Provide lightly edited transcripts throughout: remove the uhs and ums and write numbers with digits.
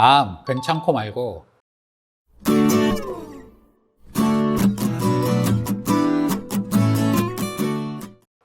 암 괜찮고 말고.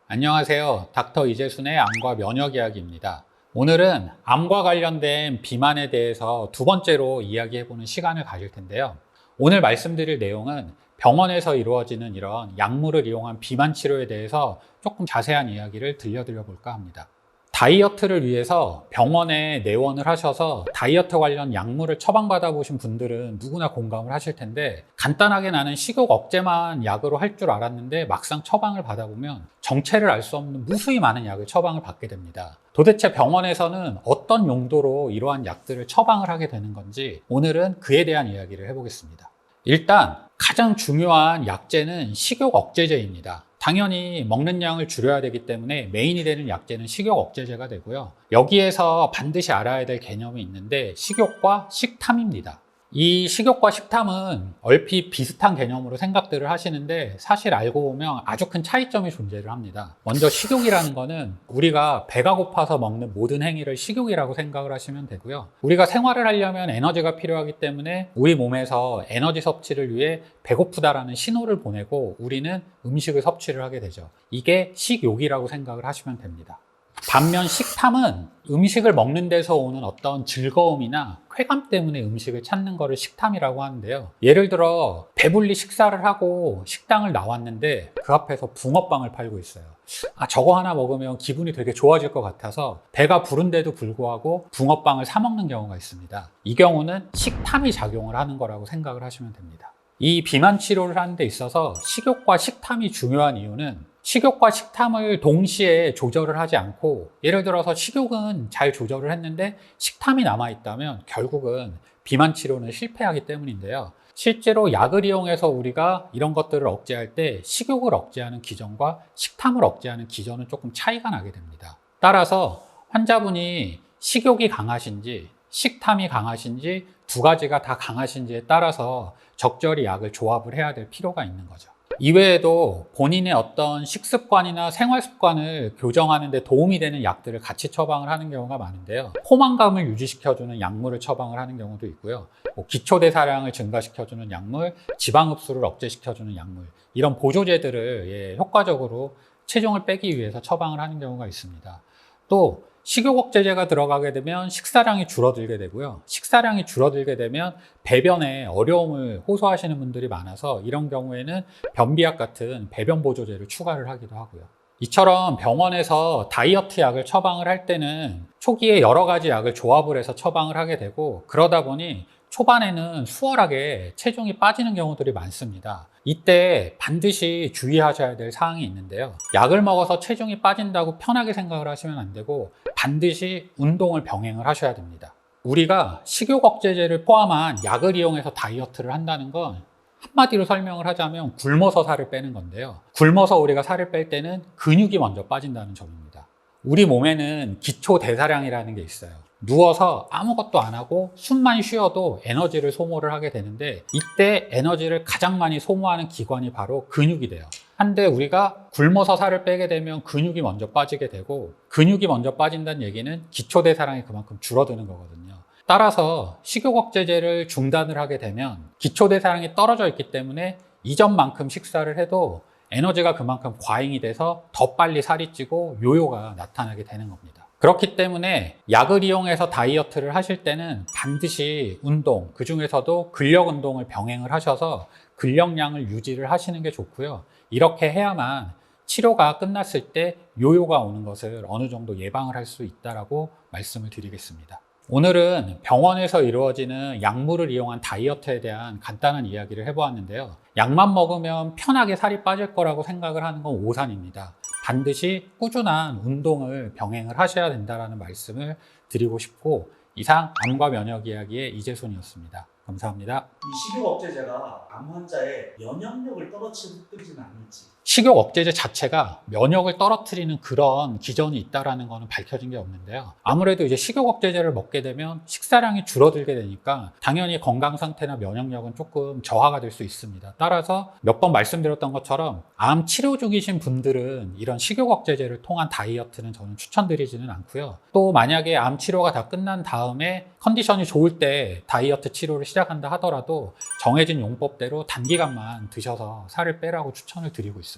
안녕하세요. 닥터 이재순의 암과 면역 이야기입니다. 오늘은 암과 관련된 비만에 대해서 두 번째로 이야기해보는 시간을 가질 텐데요. 오늘 말씀드릴 내용은 병원에서 이루어지는 이런 약물을 이용한 비만 치료에 대해서 조금 자세한 이야기를 들려드려 볼까 합니다. 다이어트를 위해서 병원에 내원을 하셔서 다이어트 관련 약물을 처방받아 보신 분들은 누구나 공감을 하실 텐데, 간단하게 나는 식욕 억제만 약으로 할 줄 알았는데 막상 처방을 받아보면 정체를 알 수 없는 무수히 많은 약을 처방을 받게 됩니다. 도대체 병원에서는 어떤 용도로 이러한 약들을 처방을 하게 되는 건지 오늘은 그에 대한 이야기를 해보겠습니다. 일단 가장 중요한 약제는 식욕 억제제입니다. 당연히 먹는 양을 줄여야 되기 때문에 메인이 되는 약제는 식욕 억제제가 되고요. 여기에서 반드시 알아야 될 개념이 있는데 식욕과 식탐입니다. 이 식욕과 식탐은 얼핏 비슷한 개념으로 생각들을 하시는데 사실 알고 보면 아주 큰 차이점이 존재를 합니다. 먼저 식욕이라는 거는 우리가 배가 고파서 먹는 모든 행위를 식욕이라고 생각을 하시면 되고요. 우리가 생활을 하려면 에너지가 필요하기 때문에 우리 몸에서 에너지 섭취를 위해 배고프다라는 신호를 보내고 우리는 음식을 섭취를 하게 되죠. 이게 식욕이라고 생각을 하시면 됩니다. 반면 식탐은 음식을 먹는 데서 오는 어떤 즐거움이나 쾌감 때문에 음식을 찾는 거를 식탐이라고 하는데요. 예를 들어 배불리 식사를 하고 식당을 나왔는데 그 앞에서 붕어빵을 팔고 있어요. 저거 하나 먹으면 기분이 되게 좋아질 것 같아서 배가 부른데도 불구하고 붕어빵을 사 먹는 경우가 있습니다. 이 경우는 식탐이 작용을 하는 거라고 생각을 하시면 됩니다. 이 비만 치료를 하는 데 있어서 식욕과 식탐이 중요한 이유는 식욕과 식탐을 동시에 조절을 하지 않고, 예를 들어서 식욕은 잘 조절을 했는데 식탐이 남아있다면 결국은 비만 치료는 실패하기 때문인데요. 실제로 약을 이용해서 우리가 이런 것들을 억제할 때 식욕을 억제하는 기전과 식탐을 억제하는 기전은 조금 차이가 나게 됩니다. 따라서 환자분이 식욕이 강하신지 식탐이 강하신지 두 가지가 다 강하신지에 따라서 적절히 약을 조합을 해야 될 필요가 있는 거죠. 이외에도 본인의 어떤 식습관이나 생활 습관을 교정하는 데 도움이 되는 약들을 같이 처방을 하는 경우가 많은데요. 포만감을 유지시켜주는 약물을 처방을 하는 경우도 있고요. 기초대사량을 증가시켜주는 약물, 지방 흡수를 억제시켜주는 약물, 이런 보조제들을 효과적으로 체중을 빼기 위해서 처방을 하는 경우가 있습니다. 또 식욕 억제제가 들어가게 되면 식사량이 줄어들게 되고요. 식사량이 줄어들게 되면 배변에 어려움을 호소하시는 분들이 많아서 이런 경우에는 변비약 같은 배변 보조제를 추가를 하기도 하고요. 이처럼 병원에서 다이어트 약을 처방을 할 때는 초기에 여러 가지 약을 조합을 해서 처방을 하게 되고, 그러다 보니 초반에는 수월하게 체중이 빠지는 경우들이 많습니다. 이때 반드시 주의하셔야 될 사항이 있는데요. 약을 먹어서 체중이 빠진다고 편하게 생각을 하시면 안 되고 반드시 운동을 병행을 하셔야 됩니다. 우리가 식욕 억제제를 포함한 약을 이용해서 다이어트를 한다는 건 한마디로 설명을 하자면 굶어서 살을 빼는 건데요. 굶어서 우리가 살을 뺄 때는 근육이 먼저 빠진다는 점입니다. 우리 몸에는 기초 대사량이라는 게 있어요. 누워서 아무것도 안 하고 숨만 쉬어도 에너지를 소모를 하게 되는데, 이때 에너지를 가장 많이 소모하는 기관이 바로 근육이 돼요. 한데 우리가 굶어서 살을 빼게 되면 근육이 먼저 빠지게 되고, 근육이 먼저 빠진다는 얘기는 기초 대사량이 그만큼 줄어드는 거거든요. 따라서 식욕 억제제를 중단을 하게 되면 기초 대사량이 떨어져 있기 때문에 이전만큼 식사를 해도 에너지가 그만큼 과잉이 돼서 더 빨리 살이 찌고 요요가 나타나게 되는 겁니다. 그렇기 때문에 약을 이용해서 다이어트를 하실 때는 반드시 운동, 그 중에서도 근력 운동을 병행을 하셔서 근력량을 유지를 하시는 게 좋고요. 이렇게 해야만 치료가 끝났을 때 요요가 오는 것을 어느 정도 예방을 할 수 있다고 말씀을 드리겠습니다. 오늘은 병원에서 이루어지는 약물을 이용한 다이어트에 대한 간단한 이야기를 해보았는데요. 약만 먹으면 편하게 살이 빠질 거라고 생각을 하는 건 오산입니다. 반드시 꾸준한 운동을 병행을 하셔야 된다는 말씀을 드리고 싶고, 이상 암과 면역 이야기의 이재순이었습니다. 감사합니다. 이 식욕 억제제가 암 환자의 면역력을 떨어뜨리지는 않을지. 식욕 억제제 자체가 면역을 떨어뜨리는 그런 기전이 있다라는 것은 밝혀진 게 없는데요. 아무래도 이제 식욕 억제제를 먹게 되면 식사량이 줄어들게 되니까 당연히 건강 상태나 면역력은 조금 저하가 될 수 있습니다. 따라서 몇 번 말씀드렸던 것처럼 암 치료 중이신 분들은 이런 식욕 억제제를 통한 다이어트는 저는 추천드리지는 않고요. 또 만약에 암 치료가 다 끝난 다음에 컨디션이 좋을 때 다이어트 치료를 시작한다 하더라도 정해진 용법대로 단기간만 드셔서 살을 빼라고 추천을 드리고 있습니다.